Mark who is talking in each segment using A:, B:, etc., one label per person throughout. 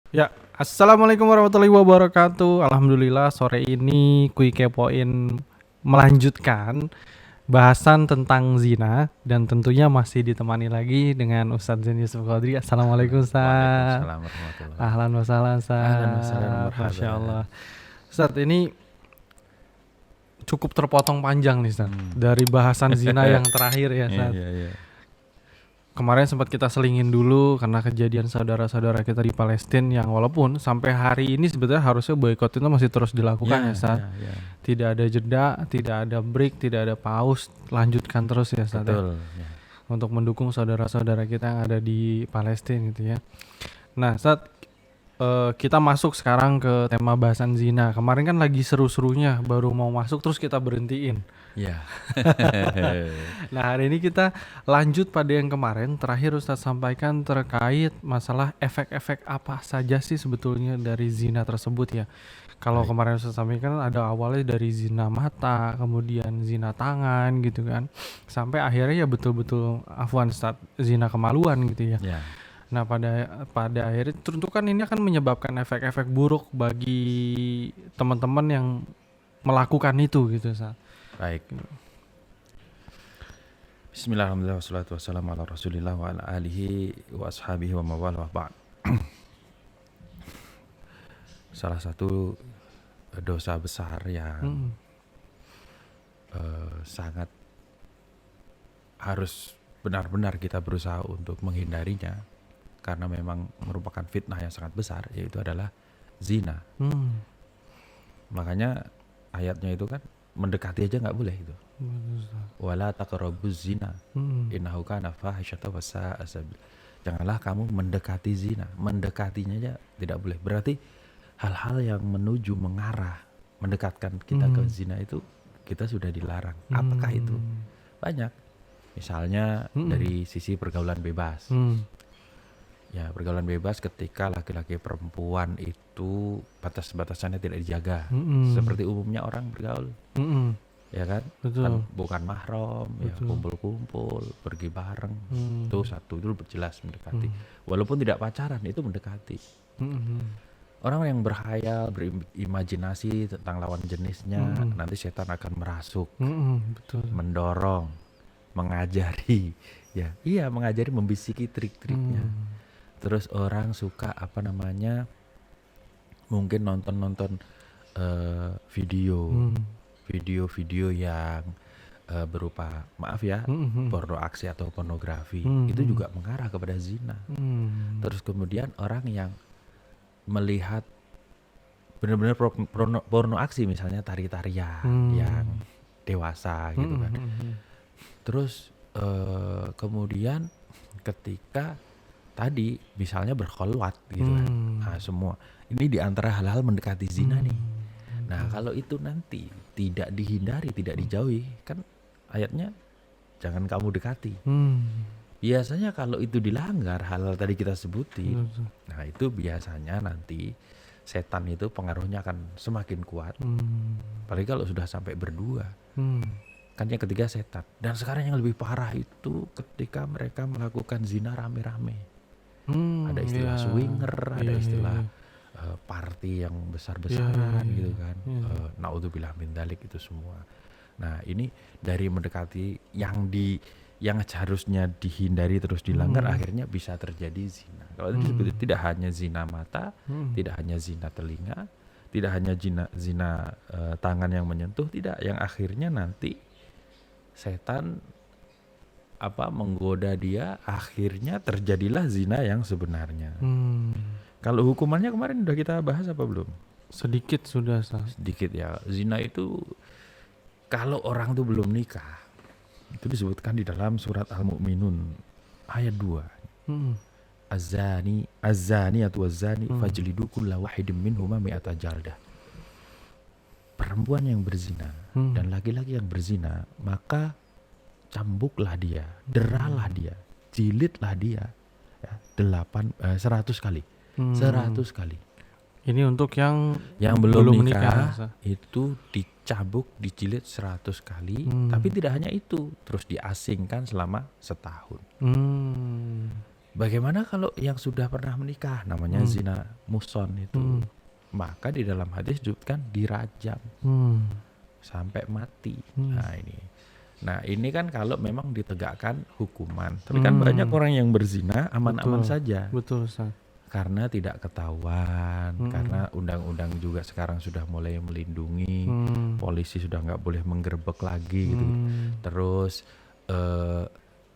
A: Ya, assalamualaikum warahmatullahi wabarakatuh. Alhamdulillah sore ini Kui Kepoin melanjutkan bahasan tentang zina dan tentunya masih ditemani lagi dengan Ustadz Zain Yusuf Qadri. Assalamualaikum Ustadz.
B: Waalaikumsalam warahmatullahi.
A: Ahlan wa sahlan
B: Ahlan wa sahlan wa
A: Ustadz. Masya Allah.
B: marhaban.
A: Ustadz ini cukup terpotong panjang nih Ustadz.
B: Hmm.
A: Dari bahasan zina yang terakhir ya
B: Iya,
A: Ustadz.
B: iya, iya.
A: Kemarin sempat kita selingin dulu karena kejadian saudara-saudara kita di Palestina yang walaupun sampai hari ini sebetulnya harusnya boykot itu masih terus dilakukan ya Ustaz.
B: Iya.
A: Tidak ada jeda, tidak ada break, tidak ada pause, lanjutkan terus ya Ustaz ya.
B: Betul. Ya.
A: Untuk mendukung saudara-saudara kita yang ada di Palestina gitu ya. Nah Ustaz, kita masuk sekarang ke tema bahasan zina. Kemarin kan lagi seru-serunya, baru mau masuk terus kita berhentiin.
B: Iya.
A: Nah hari ini kita lanjut pada yang kemarin. Terakhir Ustadz sampaikan terkait masalah efek-efek apa saja sih sebetulnya dari zina tersebut ya. Kalau
B: Baik.
A: kemarin Ustadz sampaikan ada awalnya dari zina mata, kemudian zina tangan gitu kan, sampai akhirnya ya betul-betul afwan Ustadz, zina kemaluan gitu ya.
B: Ya.
A: Nah pada akhirnya tentu kan ini akan menyebabkan efek-efek buruk bagi teman-teman yang melakukan itu gitu Ustadz.
B: Baik. Bismillahirrahmanirrahim. Wassalatu wassalamu ala Rasulillah wa ala alihi wa ashabihi wa mawala wa ba'd. Salah satu dosa besar yang sangat harus benar-benar kita berusaha untuk menghindarinya karena memang merupakan fitnah yang sangat besar, yaitu adalah zina. Makanya ayatnya itu kan mendekati aja nggak boleh itu. Wala taqrabuz zina innahu kana fahisyatan wa sa'a sabila. Janganlah kamu mendekati zina. Mendekatinya aja tidak boleh. Berarti hal-hal yang menuju mengarah mendekatkan kita ke zina itu kita sudah dilarang. Apakah itu? Banyak. Misalnya dari sisi pergaulan bebas. Ya, pergaulan bebas ketika laki-laki perempuan itu batas-batasannya tidak dijaga. Seperti umumnya orang bergaul. Ya kan?
A: Betul.
B: Kan bukan mahram, ya
A: Betul.
B: kumpul-kumpul, pergi bareng. Itu satu, itu jelas mendekati. Walaupun tidak pacaran, itu mendekati. Orang yang berkhayal, berimajinasi tentang lawan jenisnya, nanti setan akan merasuk,
A: Betul.
B: mendorong, mengajari. Ya, iya, mengajari, membisiki trik-triknya. Terus orang suka mungkin nonton video-video yang berupa porno aksi atau pornografi. Itu juga mengarah kepada zina. Terus kemudian orang yang melihat benar-benar porno aksi, misalnya tari-tarian yang dewasa gitu kan. Terus kemudian ketika tadi misalnya berkholwat gitu kan. Nah, semua ini diantara hal-hal mendekati zina nih. Nah, kalau itu nanti tidak dihindari, tidak dijauhi, kan ayatnya jangan kamu dekati. Biasanya kalau itu dilanggar, hal-hal tadi kita sebutin, nah itu biasanya nanti setan itu pengaruhnya akan semakin kuat. Apalagi kalau sudah sampai berdua. Kan yang ketiga setan. Dan sekarang yang lebih parah itu ketika mereka melakukan zina rame-rame. Ada istilah swinger, ada istilah party yang besar-besaran gitu kan. Naudzubillah min dzalik itu semua. Nah, ini dari mendekati yang seharusnya dihindari terus dilanggar, akhirnya bisa terjadi zina. Kalau itu tidak hanya zina mata, tidak hanya zina telinga, tidak hanya zina tangan yang menyentuh, tidak, yang akhirnya nanti setan menggoda dia, akhirnya terjadilah zina yang sebenarnya. Kalau hukumannya kemarin udah kita bahas apa belum?
A: Sedikit sudah
B: Sedikit ya. Zina itu kalau orang tuh belum nikah, itu disebutkan di dalam surat Al-Mu'minun ayat 2. Az-zani atau az-zani fajlidu kulla wahidin minhuma mi'ata jaldah. Perempuan yang berzina dan laki-laki yang berzina, maka cambuklah dia, deralah dia, jilidlah dia, ya, 100 kali. 100 kali.
A: Ini untuk yang
B: belum nikah itu dicambuk, dijilid 100 kali. Tapi tidak hanya itu, terus diasingkan selama setahun. Bagaimana kalau yang sudah pernah menikah, namanya zina muhson itu, maka di dalam hadis disebutkan dirajam sampai mati. Nah ini kan kalau memang ditegakkan hukuman. Tapi kan banyak orang yang berzina aman-aman saja.
A: Betul, Ustaz.
B: Karena tidak ketahuan, karena undang-undang juga sekarang sudah mulai melindungi, polisi sudah nggak boleh menggerebek lagi gitu. Terus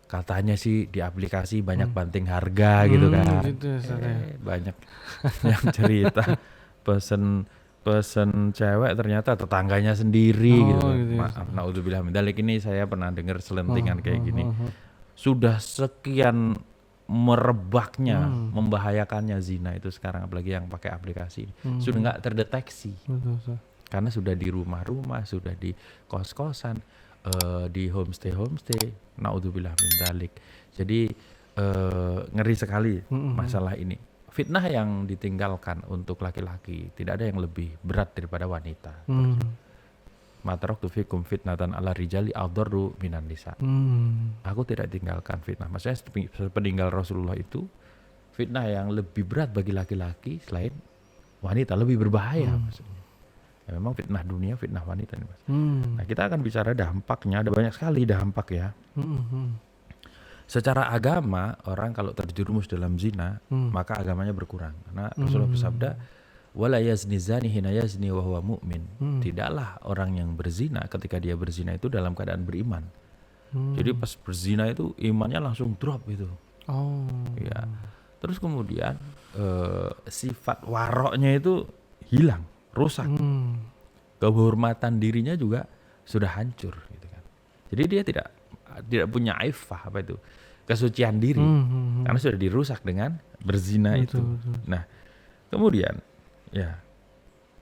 B: katanya sih di aplikasi banyak banting harga gitu kan.
A: Gitu,
B: Banyak yang cerita pesen cewek ternyata tetangganya sendiri gitu. Maaf, naudzubillah min dzalik, ini saya pernah dengar selentingan kayak gini. Sudah sekian merebaknya, membahayakannya zina itu sekarang, apalagi yang pakai aplikasi sudah nggak terdeteksi. Karena sudah di rumah-rumah, sudah di kos-kosan, di homestay, naudzubillah min dzalik. Jadi ngeri sekali masalah ini. Fitnah yang ditinggalkan untuk laki-laki tidak ada yang lebih berat daripada wanita. Ma taraktu fikum fitnatan ala rijali adharru minan nisa. Aku tidak tinggalkan fitnah. Maksudnya sepeninggal Rasulullah itu, fitnah yang lebih berat bagi laki-laki selain wanita, lebih berbahaya maksudnya. Ya, memang fitnah dunia, fitnah wanita nih, Mas. Nah, kita akan bicara dampaknya, ada banyak sekali dampak ya. Secara agama, orang kalau terjerumus dalam zina, maka agamanya berkurang. Karena Rasulullah bersabda, wala yazni zani hina yazni wa huwa mu'min. Tidaklah orang yang berzina ketika dia berzina itu dalam keadaan beriman. Jadi pas berzina itu imannya langsung drop gitu. Ya. Terus kemudian sifat waroknya itu hilang, rusak. Kehormatan dirinya juga sudah hancur gitu kan. Jadi dia tidak punya aifah, apa itu, kesucian diri, karena sudah dirusak dengan berzina itu. Nah, kemudian ya,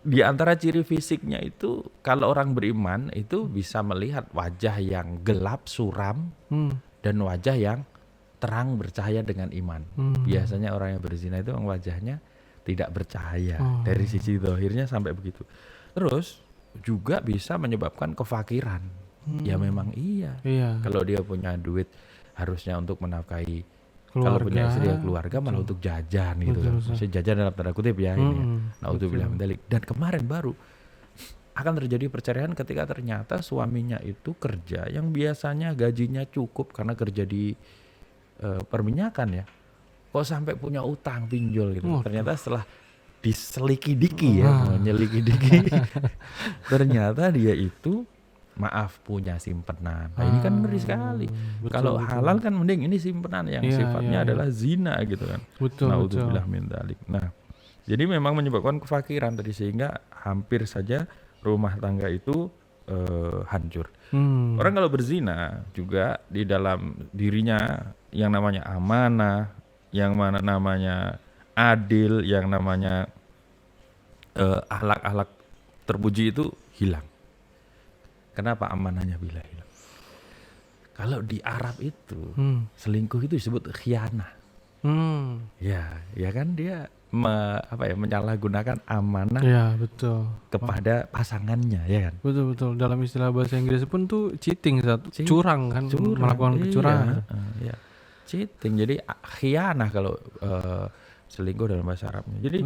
B: di antara ciri fisiknya itu, kalau orang beriman itu bisa melihat wajah yang gelap, suram, dan wajah yang terang, bercahaya dengan iman. Biasanya orang yang berzina itu wajahnya tidak bercahaya, dari sisi zahirnya sampai begitu. Terus juga bisa menyebabkan kefakiran. Ya memang iya. Kalau dia punya duit harusnya untuk menafkahi kalau punya istri ya keluarga, malah untuk jajan gitu kan. Maksudnya jajan dalam tanda kutip ya ini. Naudzubillah min dzalik. Dan kemarin baru akan terjadi perceraian ketika ternyata suaminya itu kerja yang biasanya gajinya cukup karena kerja di perminyakan ya. Kok sampai punya utang pinjol gitu. Ternyata setelah diseliki-diki menyeliki-diki ternyata dia itu punya simpenan. Nah, ini kan ngeri sekali. Kalau halal kan mending, ini simpenan yang sifatnya adalah zina gitu kan. Naudzubillah min dzalik. Nah, jadi memang menyebabkan kefakiran tadi, sehingga hampir saja rumah tangga itu hancur. Orang kalau berzina juga di dalam dirinya yang namanya amanah, yang mana namanya adil, yang namanya akhlak-akhlak terpuji itu hilang. Kenapa amanahnya bila hilang? Kalau di Arab itu selingkuh itu disebut khianah. Ya kan, dia menyalahgunakan amanah kepada pasangannya, ya kan.
A: Betul. Dalam istilah bahasa Inggris pun tuh cheating, curang kan, melakukan kecurangan.
B: Cheating. Jadi khianah kalau selingkuh dalam bahasa Arabnya. Jadi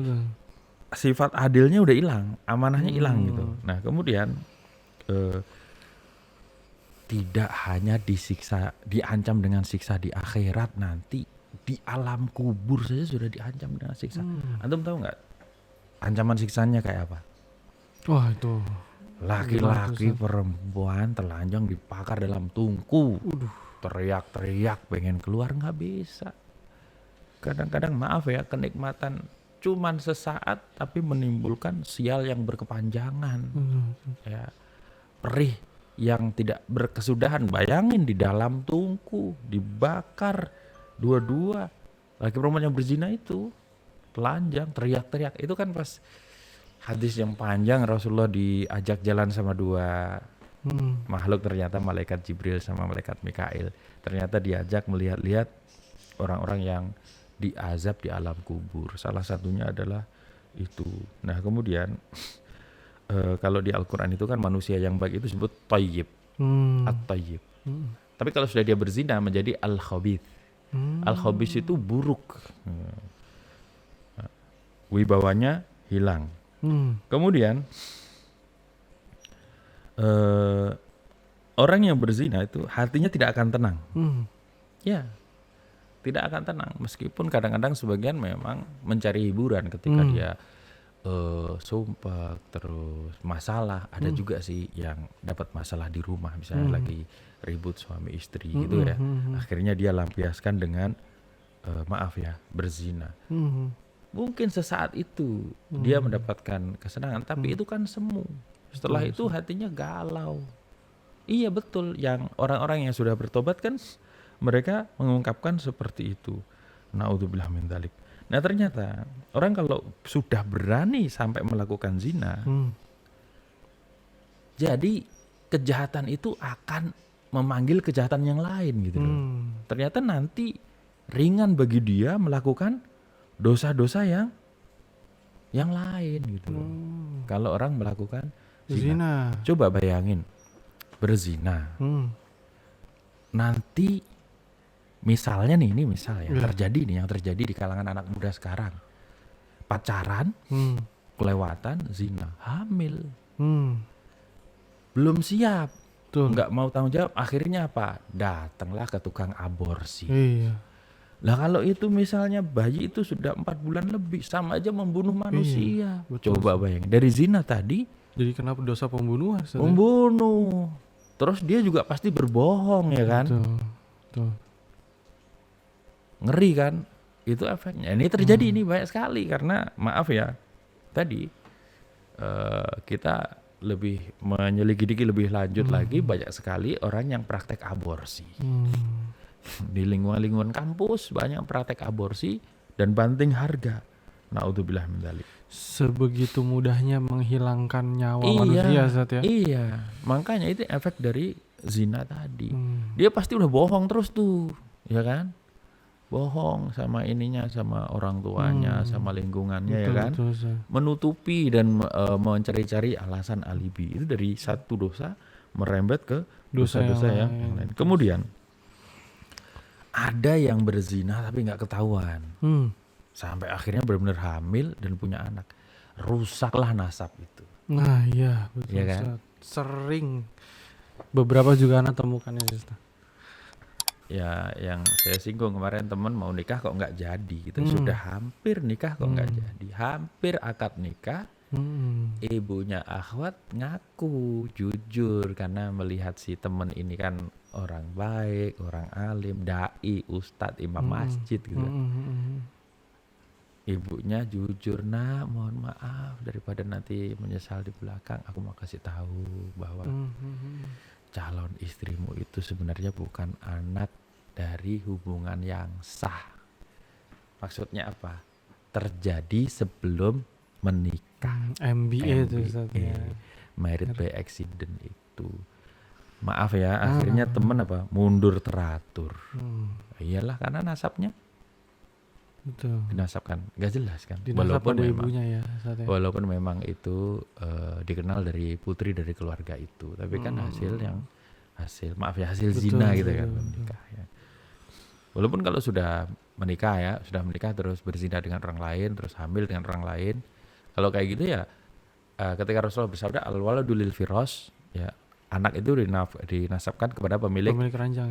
B: sifat adilnya udah hilang, amanahnya hilang gitu. Nah, kemudian tidak hanya disiksa, diancam dengan siksa di akhirat, nanti di alam kubur saja sudah diancam dengan siksa. Antum tahu nggak ancaman siksanya kayak apa?
A: Wah, itu
B: laki-laki perempuan telanjang dibakar dalam tungku, teriak-teriak pengen keluar nggak bisa. Kadang-kadang maaf ya, kenikmatan cuman sesaat tapi menimbulkan sial yang berkepanjangan. Ya, perih yang tidak berkesudahan. Bayangin di dalam tungku dibakar dua-dua, laki perempuan yang berzina itu telanjang teriak-teriak. Itu kan pas hadis yang panjang, Rasulullah diajak jalan sama dua makhluk, ternyata malaikat Jibril sama malaikat Mikail. Ternyata diajak melihat-lihat orang-orang yang diazab di alam kubur. Salah satunya adalah itu. Nah, kemudian kalau di Al-Quran itu kan manusia yang baik itu disebut thayyib, at-thayyib. Tapi kalau sudah dia berzina menjadi al-khabith. Al-khabis itu buruk. Wibawanya hilang. Kemudian orang yang berzina itu hatinya tidak akan tenang. Ya, tidak akan tenang. Meskipun kadang-kadang sebagian memang mencari hiburan ketika dia sumpah terus masalah. Ada juga sih yang dapat masalah di rumah, misalnya lagi ribut suami istri gitu ya. Akhirnya dia lampiaskan dengan maaf ya, berzina. Mungkin sesaat itu dia mendapatkan kesenangan, tapi itu kan semu. Setelah itu hatinya galau. Iya betul, yang orang-orang yang sudah bertobat kan mereka mengungkapkan seperti itu. Naudzubillah min dzalik. Nah ternyata orang kalau sudah berani sampai melakukan zina, jadi kejahatan itu akan memanggil kejahatan yang lain gitu loh. Ternyata nanti ringan bagi dia melakukan dosa-dosa yang lain gitu loh. Kalau orang melakukan zina. Coba bayangin berzina. Nanti misalnya nih, ini misal ya, yang terjadi di kalangan anak muda sekarang. Pacaran, kelewatan, zina, hamil. Belum siap. Nggak mau tanggung jawab, akhirnya apa? Datanglah ke tukang aborsi. Lah kalau itu misalnya bayi itu sudah 4 bulan lebih, sama aja membunuh manusia. Coba bayangin, dari zina tadi
A: jadi kenapa dosa pembunuhan?
B: Membunuh. Terus dia juga pasti berbohong ya kan?
A: Betul.
B: Ngeri kan? Itu efeknya. Ini terjadi ini banyak sekali karena maaf ya, tadi kita lebih menyelidiki lebih lanjut lagi, banyak sekali orang yang praktek aborsi. Di lingkungan kampus banyak praktek aborsi dan banting harga. Naudzubillah min dzalik.
A: Sebegitu mudahnya menghilangkan nyawa manusia, Zat ya.
B: Iya, makanya itu efek dari zina tadi. Dia pasti udah bohong terus tuh, ya kan? Bohong sama ininya, sama orang tuanya, sama lingkungannya, ya kan? Menutupi dan mencari-cari alasan alibi. Itu dari satu dosa merembet ke dosa-dosa yang lain. Kemudian ada yang berzina tapi nggak ketahuan. Sampai akhirnya benar-benar hamil dan punya anak. Rusaklah nasab itu.
A: Nah iya, betul.
B: Ya kan?
A: Sering. Beberapa juga anak temukan ya, Ustaz.
B: Ya, yang saya singgung kemarin, teman mau nikah kok nggak jadi gitu. Sudah hampir nikah kok nggak jadi. Hampir akad nikah. Ibunya akhwat ngaku jujur karena melihat si teman ini kan orang baik, orang alim, dai, ustadz, imam masjid gitu. Ibunya jujur, nak mohon maaf daripada nanti menyesal di belakang, aku mau kasih tahu bahwa calon istrimu itu sebenarnya bukan anak dari hubungan yang sah. Maksudnya apa? Terjadi sebelum menikah.
A: MBA itu,
B: Married by accident itu. Maaf ya, akhirnya temen apa? Mundur teratur. Iyalah karena nasabnya.
A: Betul.
B: Dinasabkan, nggak jelas kan.
A: Walaupun memang, ibunya ya,
B: walaupun memang itu dikenal dari putri dari keluarga itu, tapi kan hasil
A: betul,
B: zina gitu kan, menikah ya. Walaupun kalau sudah menikah terus berzina dengan orang lain, terus hamil dengan orang lain, kalau kayak gitu ya, ketika Rasulullah bersabda al-waladu lil firas, ya anak itu dinasabkan kepada pemilik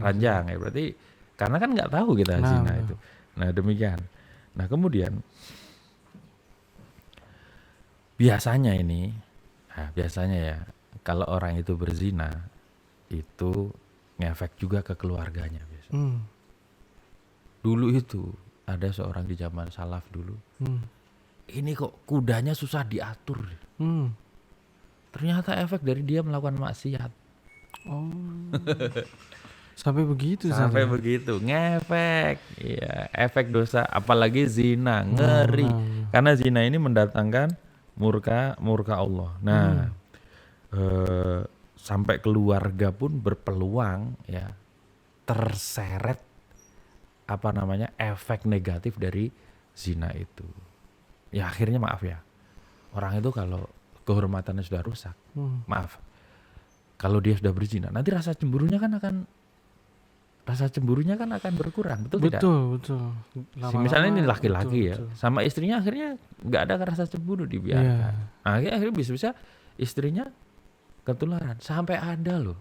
B: ranjang ya, berarti karena kan nggak tahu kita zina itu. Nah demikian. Nah kemudian biasanya ya kalau orang itu berzina itu ngefek juga ke keluarganya biasa. Dulu itu ada seorang di zaman salaf dulu. Ini kok kudanya susah diatur. Ternyata efek dari dia melakukan maksiat.
A: Sampai begitu.
B: Begitu, ngefek. Iya, efek dosa, apalagi zina, ngeri. Karena zina ini mendatangkan murka Allah. Nah, sampai keluarga pun berpeluang ya terseret efek negatif dari zina itu. Ya akhirnya maaf ya, orang itu kalau kehormatannya sudah rusak, maaf, kalau dia sudah berzina, nanti rasa cemburunya kan akan rasa cemburunya kan akan berkurang, betul tidak?
A: Betul.
B: Misalnya ini laki-laki ya,
A: betul.
B: sama istrinya akhirnya nggak ada rasa cemburu, dibiarkan. Akhirnya bisa-bisa istrinya ketularan. Sampai ada loh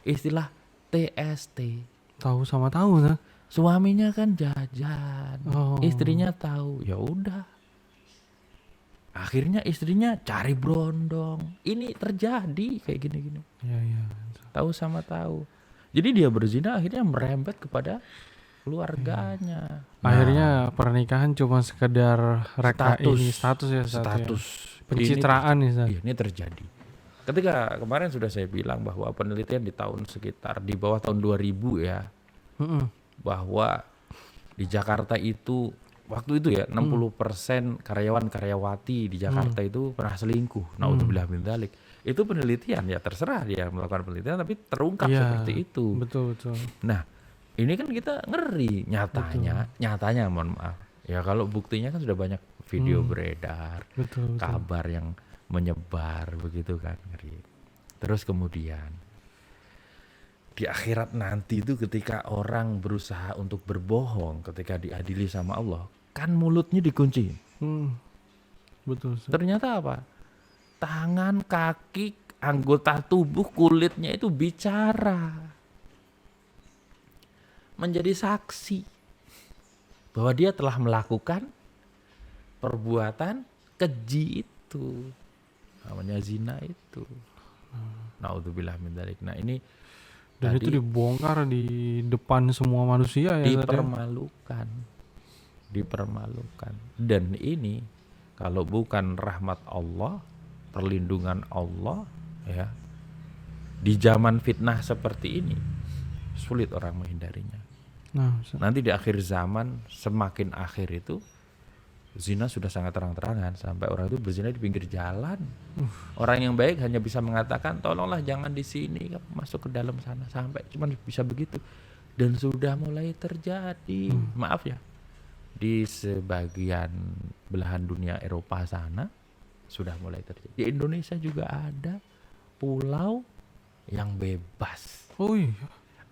B: istilah TST.
A: Tahu sama tahu nah.
B: Suaminya kan jajan, istrinya tahu, ya udah. Akhirnya istrinya cari brondong. Ini terjadi kayak gini-gini.
A: Iya.
B: Tahu sama tahu. Jadi dia berzina akhirnya merembet kepada keluarganya.
A: Akhirnya pernikahan cuma sekedar status. Pencitraan
B: ini terjadi. Ketika kemarin sudah saya bilang bahwa penelitian di tahun sekitar di bawah tahun 2000 ya. Bahwa di Jakarta itu waktu itu ya 60% karyawan-karyawati di Jakarta itu pernah selingkuh. Naudzubillah min dzalik. Itu penelitian, ya terserah dia melakukan penelitian, tapi terungkap seperti itu.
A: Betul.
B: Nah, ini kan kita ngeri nyatanya mohon maaf. Ya kalau buktinya kan sudah banyak video beredar, kabar yang menyebar begitu kan, ngeri. Terus kemudian di akhirat nanti itu ketika orang berusaha untuk berbohong, ketika diadili sama Allah, kan mulutnya dikunci.
A: Betul.
B: Ternyata apa? Tangan, kaki, anggota tubuh, kulitnya itu bicara. Menjadi saksi bahwa dia telah melakukan perbuatan keji itu. Namanya zina itu. Naudzubillah min dzalik. Nah, ini
A: dan itu dibongkar di depan semua manusia ya.
B: Dipermalukan. Dan ini kalau bukan rahmat Allah, perlindungan Allah ya, di zaman fitnah seperti ini sulit orang menghindarinya. Nanti di akhir zaman, semakin akhir itu zina sudah sangat terang-terangan sampai orang itu berzina di pinggir jalan. Orang yang baik hanya bisa mengatakan tolonglah jangan di sini, masuk ke dalam sana, sampai cuman bisa begitu. Dan sudah mulai terjadi, maaf ya, di sebagian belahan dunia Eropa sana sudah mulai terjadi. Di Indonesia juga ada pulau yang bebas.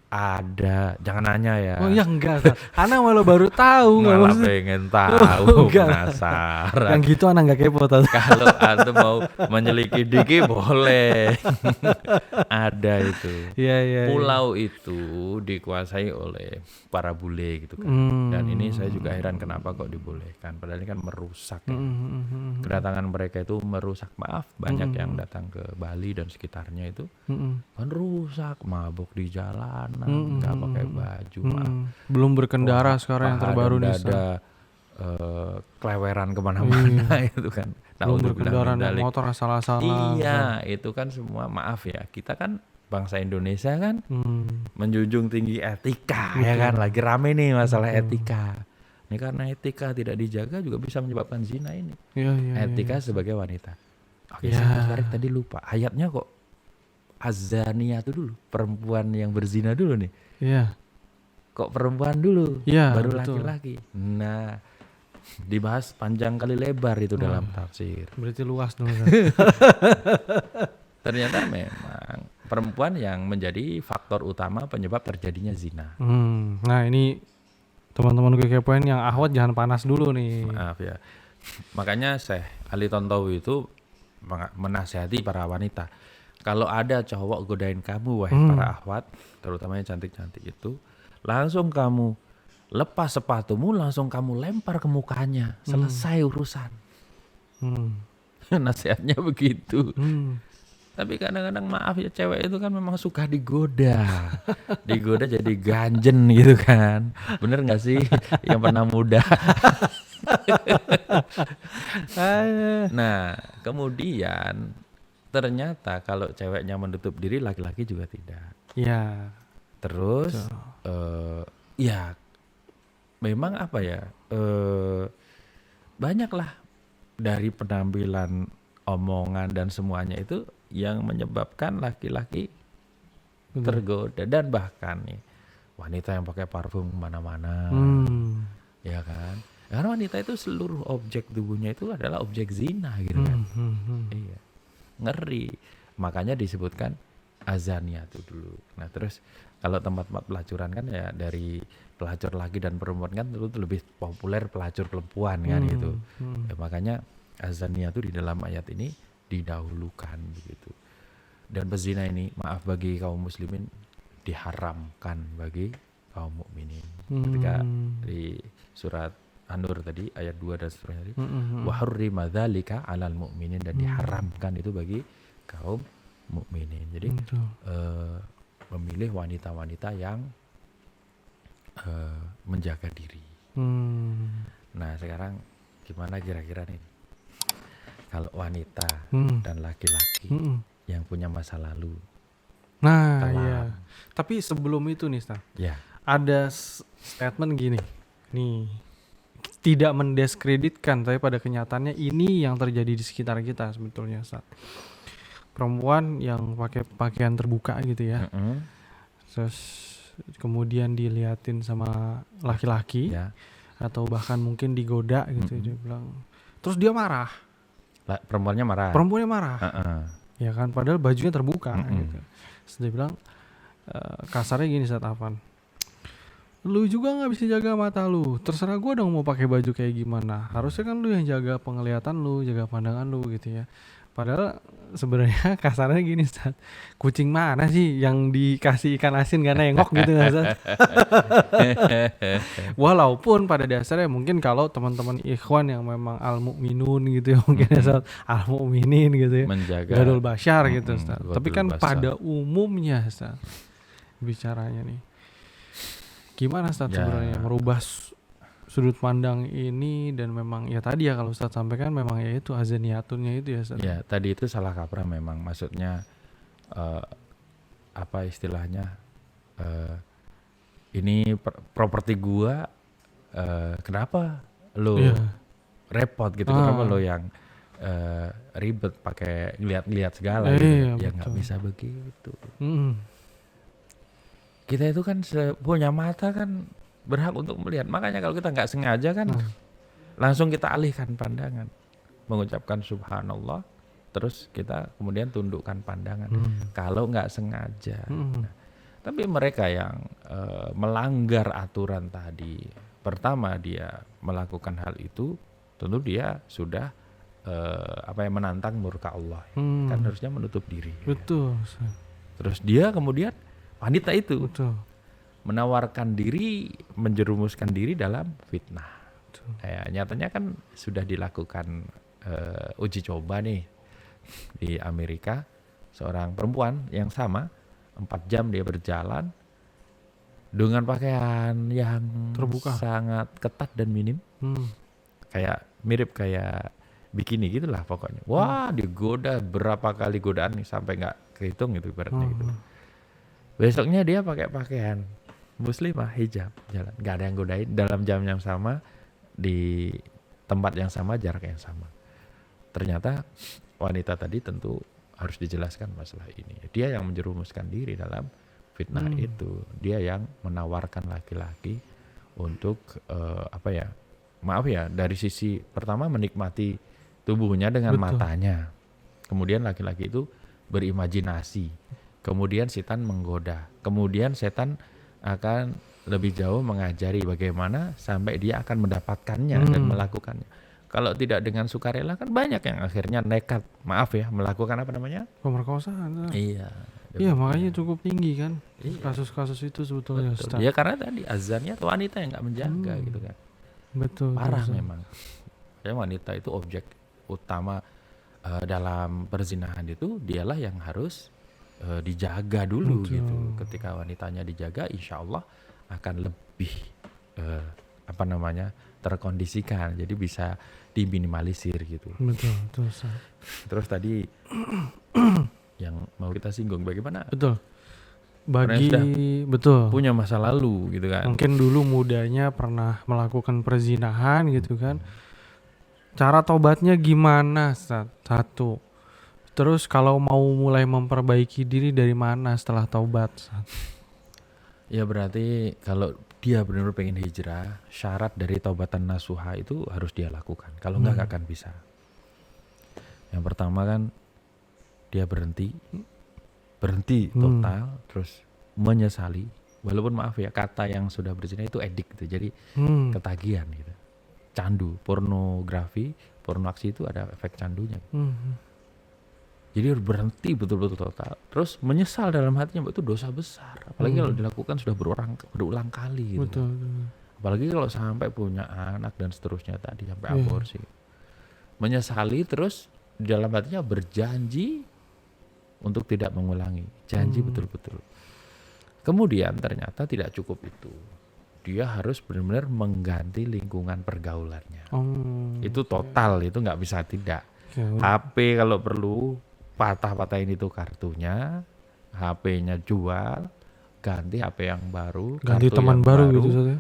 B: Ada, jangan nanya ya.
A: Oh ya enggak, Ana malah baru tahu.
B: Malah pengen tahu, penasaran.
A: Yang gitu Ana nggak kepo.
B: Kalau antum mau menyelidiki boleh. Ada itu. Pulau itu dikuasai oleh para bule gitu kan. Dan ini saya juga heran kenapa kok dibolehkan. Padahal ini kan merusak. Ya. Kedatangan mereka itu merusak. Maaf, banyak yang datang ke Bali dan sekitarnya itu merusak, mabuk di jalan. Nggak pakai baju,
A: belum berkendara sekarang yang terbaru nih.
B: Ada keleweran kemana-mana itu kan.
A: Belum berkendara naik motor asal-asalan.
B: Iya, itu kan semua maaf ya. Kita kan bangsa Indonesia kan menjunjung tinggi etika ya kan. Lagi rame nih masalah etika. Ini karena etika tidak dijaga juga bisa menyebabkan zina ini. Etika sebagai wanita. Oke, saya tertarik tadi lupa. Ayatnya kok azania itu dulu, perempuan yang berzina dulu nih. Kok perempuan dulu, baru laki-laki. Nah, dibahas panjang kali lebar itu dalam tafsir.
A: Berarti luas dong.
B: Ternyata memang perempuan yang menjadi faktor utama penyebab terjadinya zina.
A: Nah ini teman-teman gue kepoin yang ahwat jangan panas dulu nih.
B: Maaf ya. Makanya Syekh Ali Tontowi itu menasihati para wanita. Kalau ada cowok godain kamu, wahai para ahwat, terutama yang cantik-cantik itu, langsung kamu lepas sepatumu, langsung kamu lempar ke mukanya, selesai urusan. Nasihatnya begitu. Tapi kadang-kadang maaf ya, cewek itu kan memang suka digoda. Digoda jadi ganjen gitu kan. Bener gak sih yang pernah muda? Nah, kemudian ternyata kalau ceweknya menutup diri, laki-laki juga tidak. Terus ya memang apa ya, banyaklah dari penampilan, omongan dan semuanya itu yang menyebabkan laki-laki tergoda. Dan bahkan nih wanita yang pakai parfum kemana-mana, ya kan, karena wanita itu seluruh objek tubuhnya itu adalah objek zina gitu kan. Ngeri, makanya disebutkan azania itu dulu. Nah terus Kalau tempat-tempat pelacuran kan ya dari pelacur laki dan perempuan kan itu lebih populer pelacur perempuan kan gitu. Ya, makanya azania itu di dalam ayat ini didahulukan begitu. Dan pezina ini, maaf bagi kaum muslimin, diharamkan bagi kaum mukminin. Ketika di surat An-Nur tadi ayat 2 dan seterusnya tadi, wa hurrima dzalika 'alal mu'minin, dan diharamkan itu bagi kaum mukminin. Jadi memilih wanita-wanita yang menjaga diri. Nah, sekarang gimana kira-kira nih kalau wanita dan laki-laki yang punya masa lalu?
A: Nah,
B: kelam.
A: iya. Tapi sebelum itu nih, Ustaz,
B: Ya,
A: ada statement gini. Nih, tidak mendiskreditkan, tapi pada kenyataannya ini yang terjadi di sekitar kita sebetulnya, Ustaz. Perempuan yang pakai pakaian terbuka gitu ya. Terus kemudian diliatin sama laki-laki
B: ya.
A: atau bahkan mungkin digoda gitu, dia bilang. Terus dia marah.
B: Perempuannya marah.
A: Perempuannya marah. Ya kan, padahal bajunya terbuka gitu. Terus dia bilang kasarnya gini, Ustaz Afan, lu juga nggak bisa jaga mata lu, terserah gue dong mau pakai baju kayak gimana. Harusnya kan lu yang jaga penglihatan lu, jaga pandangan lu gitu ya. Padahal sebenarnya kasarnya gini, Ustaz, kucing mana sih yang dikasih ikan asin gak nengok gitu kan, Ustaz? Walaupun pada dasarnya mungkin kalau teman-teman ikhwan yang memang al-mu'minun gitu ya, mungkin Ustaz, al-mu'minin gitu ya,
B: Menjaga
A: Gadul Bashar gitu, Ustaz. Tapi
B: Gadul
A: kan
B: Bashar.
A: pada umumnya, Ustaz, bicaranya nih, gimana, Ustaz,
B: Ya.
A: sebenarnya merubah sudut pandang ini? Dan memang ya tadi ya kalau Ustaz sampaikan memang ya itu azaniatunnya itu ya, Ustaz.
B: Ya, tadi itu salah kaprah memang. Maksudnya apa istilahnya? Ini properti gua, kenapa lo
A: Iya.
B: repot gitu? Kenapa lo yang ribet pakai lihat-lihat segala gitu?
A: Iya,
B: Ya nggak
A: betul.
B: bisa begitu.
A: Mm.
B: Kita itu kan punya mata kan, berhak untuk melihat. Makanya kalau kita nggak sengaja kan langsung kita alihkan pandangan, mengucapkan subhanallah, terus kita kemudian tundukkan pandangan kalau nggak sengaja. Nah, tapi mereka yang melanggar aturan tadi, pertama dia melakukan hal itu, tentu dia sudah menantang murka Allah. Kan harusnya menutup diri.
A: Betul, Ustaz.
B: Terus dia kemudian wanita itu
A: Betul.
B: menawarkan diri, menjerumuskan diri dalam fitnah. Nyatanya kan sudah dilakukan uji coba nih di Amerika. Seorang perempuan yang sama 4 jam dia berjalan dengan pakaian yang
A: Terbuka.
B: sangat ketat dan minim, kayak mirip kayak bikini gitulah pokoknya. Wah, digoda berapa kali godaan nih, sampai nggak kehitung gitu ibaratnya gitu. Besoknya dia pakai pakaian muslimah, hijab, jalan, nggak ada yang godain, dalam jam yang sama, di tempat yang sama, jarak yang sama. Ternyata wanita tadi tentu harus dijelaskan masalah ini. Dia yang menjerumuskan diri dalam fitnah itu. Dia yang menawarkan laki-laki untuk dari sisi pertama menikmati tubuhnya dengan matanya. Kemudian laki-laki itu berimajinasi. Kemudian setan menggoda. Kemudian setan akan lebih jauh mengajari bagaimana sampai dia akan mendapatkannya dan melakukannya. Kalau tidak dengan sukarela kan banyak yang akhirnya nekat, melakukan
A: Pemerkosaan.
B: Iya.
A: Iya, makanya cukup tinggi kan kasus-kasus itu sebetulnya, Ustaz.
B: Ya karena tadi azannya atau wanita yang nggak menjaga gitu kan.
A: Betul.
B: Parah
A: Ustaz.
B: memang. Ya, wanita itu objek utama dalam perzinahan itu, dialah yang harus dijaga dulu gitu. Ketika wanitanya dijaga, insya Allah akan lebih terkondisikan, jadi bisa diminimalisir gitu.
A: Betul, Ustaz.
B: Terus tadi yang mau kita singgung bagaimana
A: Betul.
B: Betul, punya masa lalu gitu kan.
A: Mungkin dulu mudanya pernah melakukan perzinahan gitu kan. Cara tobatnya gimana, Ustaz? Satu. Terus kalau mau mulai memperbaiki diri dari mana setelah taubat, Ustaz?
B: Ya berarti kalau dia benar-benar pengen hijrah, syarat dari taubatan nasuha itu harus dia lakukan. Kalau enggak akan bisa. Yang pertama kan dia berhenti total, terus menyesali, walaupun maaf ya kata yang sudah berzina itu edik gitu, jadi ketagihan gitu, candu, pornografi, pornoaksi itu ada efek candunya. Jadi harus berhenti betul-betul total. Terus menyesal dalam hatinya, itu dosa besar. Apalagi kalau dilakukan sudah berulang kali gitu.
A: Betul.
B: Apalagi kalau sampai punya anak dan seterusnya tadi, sampai aborsi. Menyesali terus di dalam hatinya berjanji untuk tidak mengulangi. Janji betul-betul. Kemudian ternyata tidak cukup itu. Dia harus benar-benar mengganti lingkungan pergaulannya. Itu total, itu nggak bisa tidak. HP kalau perlu patah-patahin itu kartunya, HP-nya jual, ganti HP yang baru,
A: ganti
B: kartu
A: teman
B: yang
A: baru gitu saja.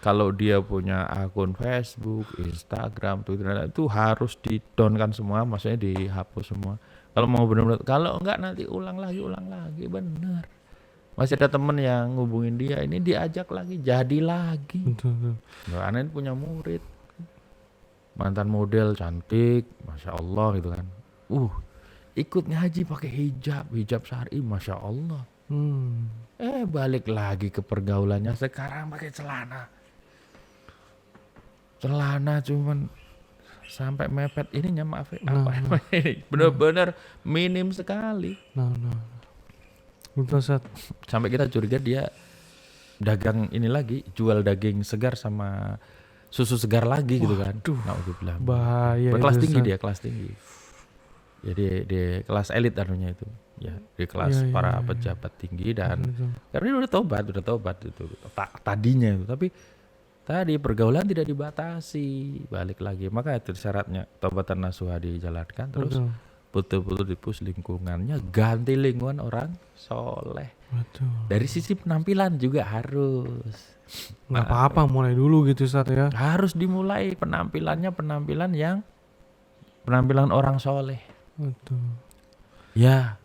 B: Kalau dia punya akun Facebook, Instagram, Twitter, itu harus di-down kan semua, maksudnya dihapus semua. Kalau mau benar-benar, kalau enggak nanti ulang lagi, bener. Masih ada temen yang ngubungin dia, ini diajak lagi, jadi lagi.
A: Betul.
B: Nah, Anen punya murid, mantan model cantik, masya Allah gitu kan. Ikut ngaji pakai hijab syar'i, masya Allah. Balik lagi ke pergaulannya, sekarang pakai celana cuman sampai mepet ininya, maaf apa ini benar-benar minim sekali.
A: Betul, Ustaz.
B: Sampai kita curiga dia dagang ini lagi, jual daging segar sama susu segar lagi gitu kan. Naudzubillah.
A: Bahaya.
B: Kelas tinggi dia, kelas tinggi. Jadi di kelas elit anunya itu. Ya, di kelas para pejabat tinggi dan karena dia udah tobat itu. Tadinya itu, tapi tadi pergaulan tidak dibatasi, balik lagi. Maka itu syaratnya taubatan nasuha dijalankan, terus betul-betul dipus lingkungannya, ganti lingkungan orang soleh. Dari sisi penampilan juga harus.
A: Nggak apa-apa mulai dulu gitu Ustaz ya.
B: Harus dimulai penampilan orang soleh.
A: Betul.
B: Ya.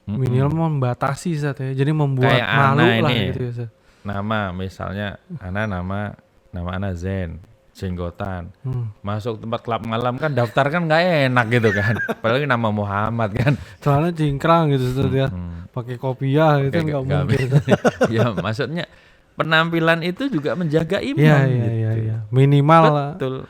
A: Minimal membatasi Ustaz ya. Jadi membuat
B: kayak
A: malu lah
B: ini,
A: gitu ya Ustaz.
B: Nama misalnya nama Ana Zen, jenggotan. Masuk tempat klub malam kan daftar kan nggak enak gitu kan. Apalagi nama Muhammad kan.
A: Celana cingkrang gitu Ustaz ya. Pakai kopiah gitu nggak mungkin.
B: Ya maksudnya penampilan itu juga menjaga iman.
A: Iya. Minimal
B: betul.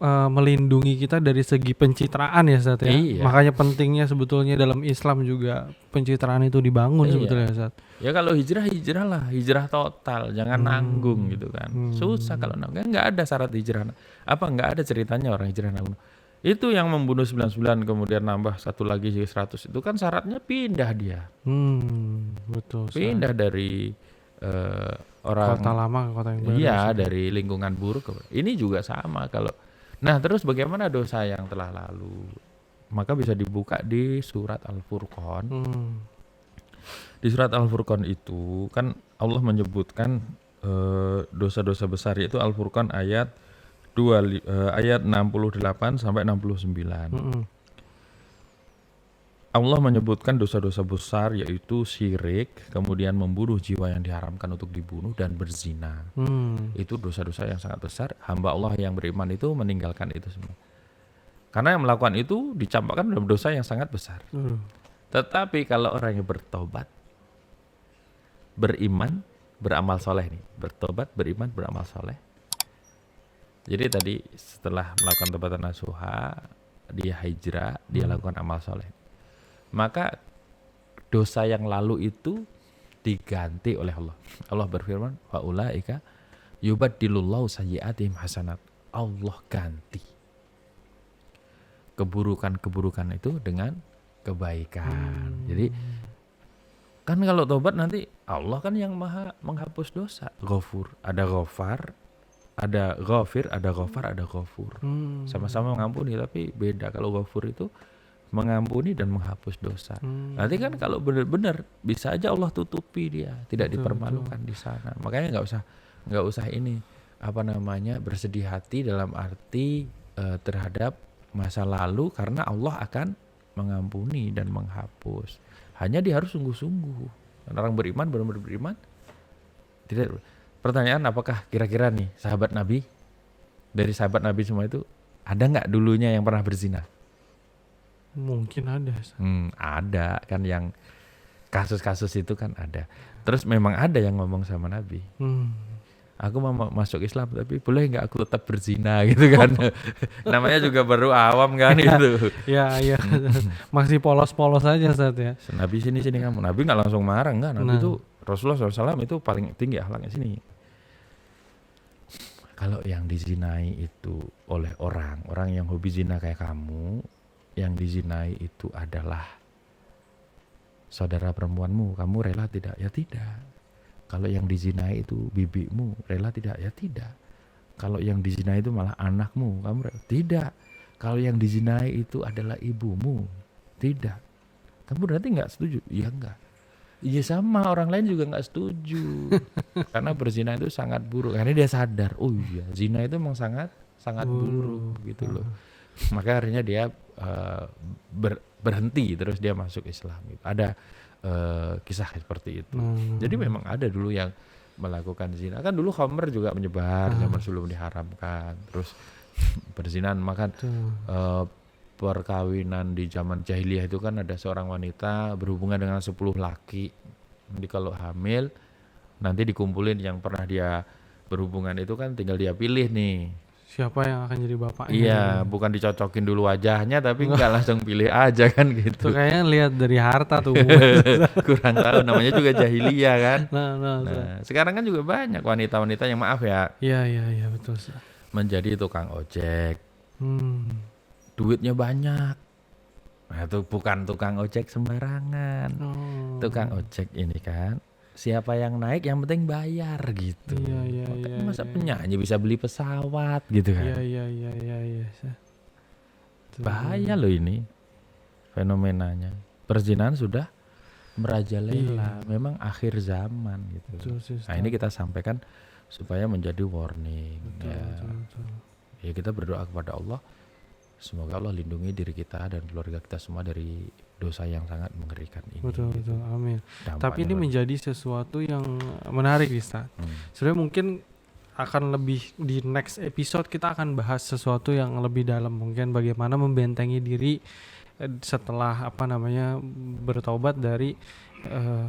A: Melindungi kita dari segi pencitraan ya Ustaz ya.
B: Iya.
A: Makanya pentingnya sebetulnya dalam Islam juga pencitraan itu dibangun sebetulnya Ustaz.
B: Ya kalau hijrah lah, hijrah total, jangan nanggung gitu kan. Susah kalau nanggung, nggak ada syarat hijrah. Nggak ada ceritanya orang hijrah nanggung. Itu yang membunuh 99 kemudian nambah satu lagi 100, itu kan syaratnya pindah dia.
A: Betul.
B: Pindah dari orang
A: kota lama ke kota yang baru.
B: Iya, dari lingkungan buruk. Ini juga sama kalau. Nah, terus bagaimana dosa yang telah lalu? Maka bisa dibuka di surat Al-Furqan. Di surat Al-Furqan itu kan Allah menyebutkan dosa-dosa besar, yaitu Al-Furqan ayat 68 sampai 69. Allah menyebutkan dosa-dosa besar yaitu syirik, kemudian membunuh jiwa yang diharamkan untuk dibunuh, dan berzina. Itu dosa-dosa yang sangat besar. Hamba Allah yang beriman itu meninggalkan itu semua. Karena yang melakukan itu dicampakkan dalam dosa yang sangat besar. Tetapi kalau orang yang bertobat, beriman, beramal soleh nih. Bertobat, beriman, beramal soleh. Jadi tadi setelah melakukan taubatan nasuha, dia hijrah, dia lakukan amal soleh. Maka dosa yang lalu itu diganti oleh Allah. Allah berfirman, wa ulaika yubaddilullahu sayyi'atihim hasanat. Allah ganti keburukan-keburukan itu dengan kebaikan. Jadi kan kalau tobat nanti Allah kan yang maha menghapus dosa. Ghafur, ada ghafar, ada ghafir, ada ghafar, ada ghafur. Sama-sama mengampuni, tapi beda. Kalau ghafur itu mengampuni dan menghapus dosa. Nanti kan kalau benar-benar bisa aja Allah tutupi dia, tidak dipermalukan di sana. Makanya nggak usah ini bersedih hati dalam arti terhadap masa lalu, karena Allah akan mengampuni dan menghapus. Hanya dia harus sungguh-sungguh. Orang beriman, benar-benar beriman. Tidak. Pertanyaan, apakah kira-kira nih sahabat Nabi, dari sahabat Nabi semua itu ada nggak dulunya yang pernah berzina?
A: Mungkin ada.
B: Ada kan yang kasus-kasus itu kan ada. Terus memang ada yang ngomong sama Nabi, aku mau masuk Islam tapi boleh nggak aku tetap berzina gitu kan. Namanya juga baru awam kan itu.
A: Ya, masih polos-polos aja Ustaz ya.
B: Nabi sini kamu. Nabi nggak langsung marah, enggak. Nabi
A: Nah.
B: itu Rasulullah SAW itu paling tinggi akhlaknya sini. Kalau yang dizinai itu oleh orang yang hobi zina kayak kamu, yang dizinai itu adalah saudara perempuanmu, kamu rela tidak? Ya tidak. Kalau yang dizinai itu bibimu, rela tidak? Ya tidak. Kalau yang dizinai itu malah anakmu, kamu rela? Tidak. Kalau yang dizinai itu adalah ibumu, tidak. Kamu berarti nggak setuju? Iya enggak. Iya sama, orang lain juga nggak setuju. Karena berzina itu sangat buruk. Karena dia sadar, oh iya, zina itu memang sangat buruk gitu loh. Maka akhirnya dia berhenti, terus dia masuk Islam. Ada kisah seperti itu. Jadi memang ada dulu yang melakukan zina. Kan dulu khamr juga menyebar zaman sebelum diharamkan. Terus perzinahan, maka perkawinan di zaman jahiliyah itu kan ada seorang wanita berhubungan dengan 10 laki. Jadi kalau hamil nanti dikumpulin yang pernah dia berhubungan itu kan, tinggal dia pilih nih
A: siapa yang akan jadi bapaknya.
B: Iya, bukan dicocokin dulu wajahnya tapi enggak langsung pilih aja kan gitu.
A: Itu kayaknya lihat dari harta tuh.
B: Kurang tahu, namanya juga jahiliyah kan.
A: Nah,
B: sekarang kan juga banyak wanita-wanita yang maaf ya.
A: Iya betul.
B: Menjadi tukang ojek. Duitnya banyak. Nah itu bukan tukang ojek sembarangan. Tukang ojek ini kan siapa yang naik yang penting bayar gitu.
A: Iya.
B: Masa penyanyi bisa beli pesawat gitu kan.
A: Iya.
B: Bahaya loh ini fenomenanya. Perzinahan sudah merajalela. Memang akhir zaman gitu. Nah ini kita sampaikan supaya menjadi warning. Betul. Ya kita berdoa kepada Allah, semoga Allah lindungi diri kita dan keluarga kita semua dari dosa yang sangat mengerikan ini.
A: Betul, amin.
B: Dampaknya
A: tapi ini menjadi sesuatu yang menarik Ustaz. Sebenarnya mungkin akan lebih di next episode kita akan bahas sesuatu yang lebih dalam, mungkin bagaimana membentengi diri setelah bertaubat dari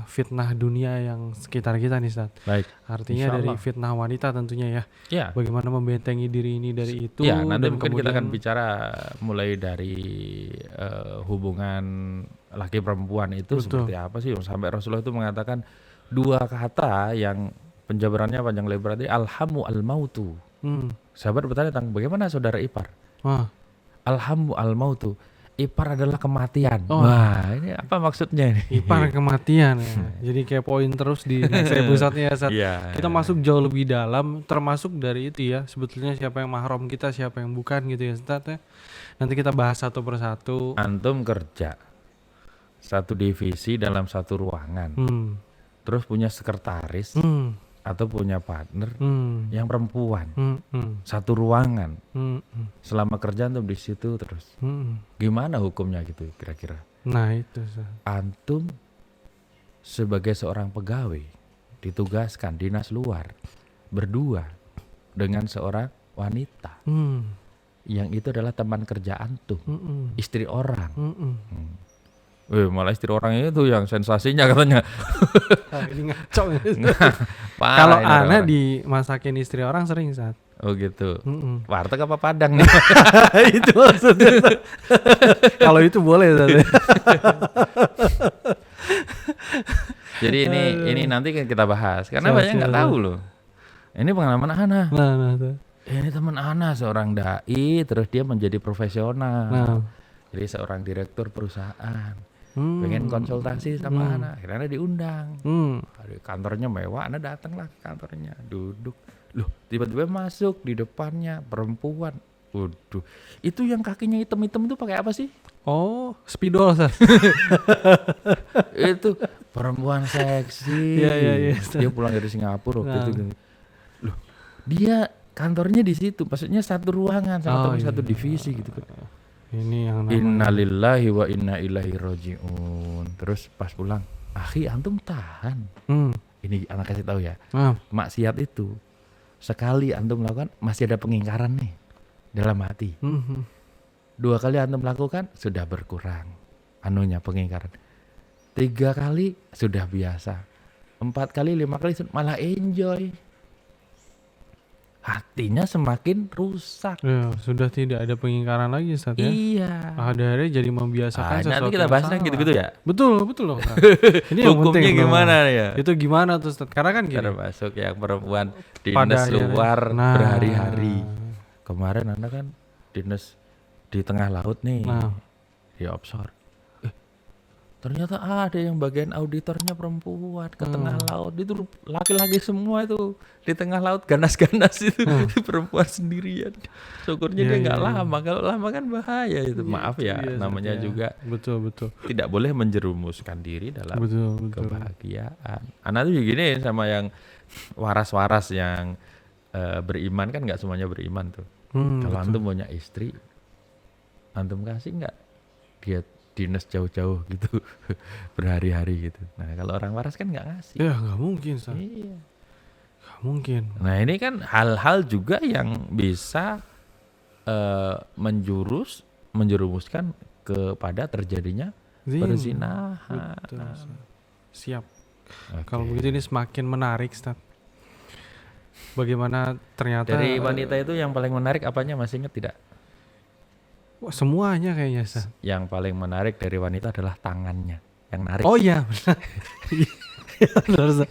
A: fitnah dunia yang sekitar kita nih Ustaz.
B: Baik.
A: Artinya dari fitnah wanita tentunya ya.
B: Ya.
A: Bagaimana membentengi diri ini dari itu.
B: Ya, nanti
A: dan
B: mungkin
A: kemudian
B: kita akan bicara mulai dari hubungan laki perempuan itu seperti apa sih, sampai Rasulullah itu mengatakan 2 kata yang penjabarannya panjang lebar tadi, alhamu al-mautu. Sahabat bertanya tentang bagaimana saudara ipar. Alhamu al-mautu. Ipar adalah kematian. Wah, ini apa maksudnya ini?
A: Ipar kematian ya. Jadi kayak poin terus di next episode-nya saat kita masuk jauh lebih dalam, termasuk dari itu ya. Sebetulnya siapa yang mahram kita, siapa yang bukan gitu ya Ustaz ya. Nanti kita bahas satu persatu.
B: Antum kerja satu divisi dalam satu ruangan. Terus punya sekretaris atau punya partner yang perempuan, satu ruangan, selama kerja antum di situ terus, gimana hukumnya gitu kira-kira?
A: Nah itu
B: antum sebagai seorang pegawai ditugaskan dinas luar berdua dengan seorang wanita, yang itu adalah teman kerja antum, istri orang. Malah istri orang itu yang sensasinya katanya.
A: Ini ngaco. Kalau Ana dimasakin istri orang sering saat.
B: Oh gitu. Warteg apa Padang nih?
A: Itu maksudnya. Kalau itu boleh saat.
B: Jadi ini nanti kita bahas karena banyak nggak tahu loh. Ini pengalaman Ana. Ini teman Ana seorang dai, terus dia menjadi profesional. Jadi seorang direktur perusahaan. Pengen konsultasi sama Ana, akhirnya diundang. Kantornya mewah, Ana datanglah ke kantornya, duduk. Loh, tiba-tiba masuk di depannya perempuan. Waduh, itu yang kakinya hitam-hitam itu pakai apa sih?
A: Oh, spidol Sas.
B: Itu perempuan seksi.
A: Iya.
B: Dia pulang dari Singapura waktu itu. Loh, dia kantornya di situ, maksudnya satu ruangan sama satu divisi gitu kan.
A: Ini yang
B: innalillahi wa inna ilaihi rajiun. Terus pas pulang, akhi antum tahan. Ini anak kasih tahu ya. Maksiat itu sekali antum melakukan masih ada pengingkaran nih dalam hati. 2 kali antum melakukan sudah berkurang anunya pengingkaran. 3 kali sudah biasa, 4 kali, 5 kali malah enjoy. Hatinya semakin rusak.
A: Ya, sudah tidak ada pengingkaran lagi Ustaz ya.
B: Iya.
A: Akhirnya jadi membiasakan sesuatu
B: Nanti kita
A: yang
B: bahas yang
A: salah.
B: gitu-gitu ya.
A: Betul loh. Ustaz. Ini yang
B: Hukumnya
A: penting.
B: gimana ya?
A: Itu gimana tuh Ustaz? Karena kan gini.
B: Termasuk yang perempuan
A: Pada
B: dinas
A: akhirnya.
B: luar
A: Nah.
B: berhari-hari. Kemarin Anda kan dinas di tengah laut nih,
A: Nah.
B: di offshore. Ternyata ada yang bagian auditornya perempuan ke tengah laut. Itu laki-laki semua itu di tengah laut ganas-ganas itu perempuan sendirian. Syukurnya
A: Iya,
B: dia
A: iya,
B: nggak
A: iya.
B: lama. Kalau lama kan bahaya itu.
A: Iya,
B: Maaf
A: itu
B: ya,
A: dia, Ustaz,
B: namanya
A: ya.
B: juga
A: Betul.
B: tidak boleh menjerumuskan diri dalam
A: Betul.
B: kebahagiaan. Anak tuh gini sama yang waras-waras yang beriman kan nggak semuanya beriman tuh. Kalau antum punya istri, antum kasih nggak dia dinas jauh-jauh gitu berhari-hari gitu. Nah kalau orang waras kan nggak ngasih.
A: Ya nggak mungkin Ustaz.
B: Iya.
A: Nggak mungkin.
B: Nah ini kan hal-hal juga yang bisa menjerumuskan kepada terjadinya perzinahan.
A: Betul, Ustaz. Siap.
B: Oke.
A: Kalau begitu ini semakin menarik Ustaz. Bagaimana ternyata
B: Dari wanita itu yang paling menarik apanya, masih ingat tidak?
A: wah, semuanya kayaknya Ustaz.
B: Yang paling menarik dari wanita adalah tangannya yang narik.
A: Oh iya benar. Iya benar Ustaz.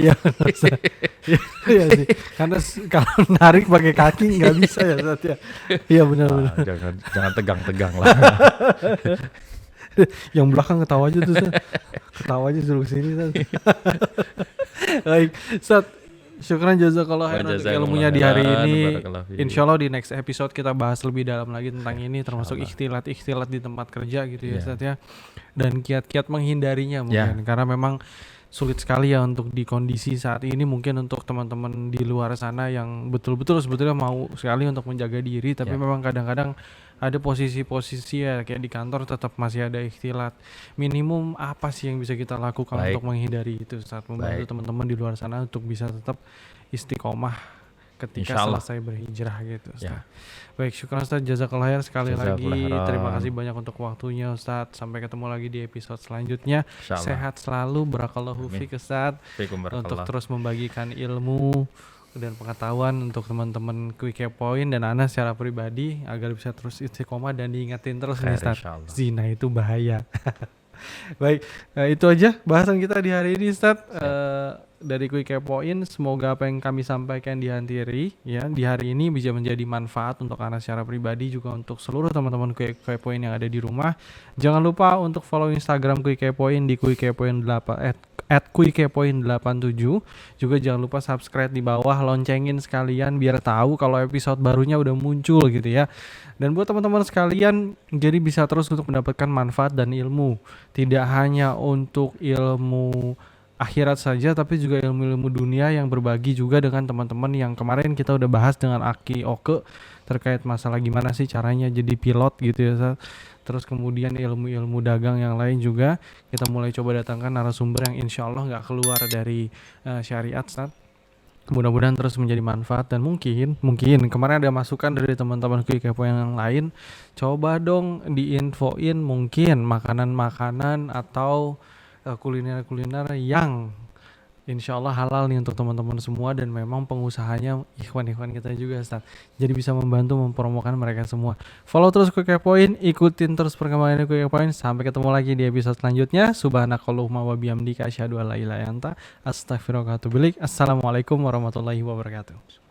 A: Iya benar Ustaz. Iya sih. Karena kalau narik pakai kaki nggak bisa ya Ustaz ya. Iya benar.
B: Jangan tegang-tegang lah.
A: Yang belakang ketawa aja tuh Ustaz. Ketawa aja suruh sini Ustaz. Baik Ustaz. Syukran jazakallah khairan untuk ilmunya di hari ini. Insya Allah di next episode kita bahas lebih dalam lagi tentang ini, termasuk ikhtilat di tempat kerja gitu ya Ustaz ya. Dan kiat-kiat menghindarinya mungkin karena memang sulit sekali ya untuk di kondisi saat ini. Mungkin untuk teman-teman di luar sana yang betul-betul sebetulnya mau sekali untuk menjaga diri, tapi memang kadang-kadang ada posisi-posisi ya kayak di kantor tetap masih ada ikhtilat. Minimum apa sih yang bisa kita lakukan untuk menghindari itu saat membantu teman-teman di luar sana untuk bisa tetap istiqomah ketika selesai berhijrah gitu Ustaz. Baik, syukur Ustaz, jazakallah khair sekali lagi. Terima kasih banyak untuk waktunya Ustaz. Sampai ketemu lagi di episode selanjutnya. Sehat selalu, barakallahu fiik Ustaz. Untuk terus membagikan ilmu dan pengetahuan untuk teman-teman Quick Point dan Ana secara pribadi agar bisa terus istiqomah dan diingetin terus nih Ustaz, zina itu bahaya. Baik, itu aja bahasan kita di hari ini Ustaz. Dari Quick Point, semoga apa yang kami sampaikan di hari ini bisa menjadi manfaat untuk Ana secara pribadi, juga untuk seluruh teman-teman Quick Point yang ada di rumah. Jangan lupa untuk follow Instagram Quick Point di @quickpoint87. Juga jangan lupa subscribe di bawah, loncengin sekalian biar tahu kalau episode barunya udah muncul gitu ya. Dan buat teman-teman sekalian, jadi bisa terus untuk mendapatkan manfaat dan ilmu, tidak hanya untuk ilmu akhirat saja, tapi juga ilmu-ilmu dunia yang berbagi juga dengan teman-teman yang kemarin kita udah bahas dengan Aki Oke terkait masalah gimana sih caranya jadi pilot gitu ya. Terus kemudian ilmu-ilmu dagang yang lain juga kita mulai coba datangkan narasumber yang insya Allah nggak keluar dari syariat Ustaz. Mudah-mudahan terus menjadi manfaat, dan mungkin kemarin ada masukan dari teman-teman Quick Point yang lain, coba dong diinfoin mungkin makanan-makanan atau kuliner-kuliner yang insya Allah halal nih untuk teman-teman semua, dan memang pengusahanya ikhwan-ikhwan kita juga Ustaz. Jadi bisa membantu mempromokan mereka semua. Follow terus Quick Point, ikutin terus perkembangan Quick Point. Sampai ketemu lagi di episode selanjutnya. Subhanakallahumma wa bihamdika asyhadu an la ilaha illa anta astaghfiruka wa atubu ilaik. Assalamualaikum warahmatullahi wabarakatuh.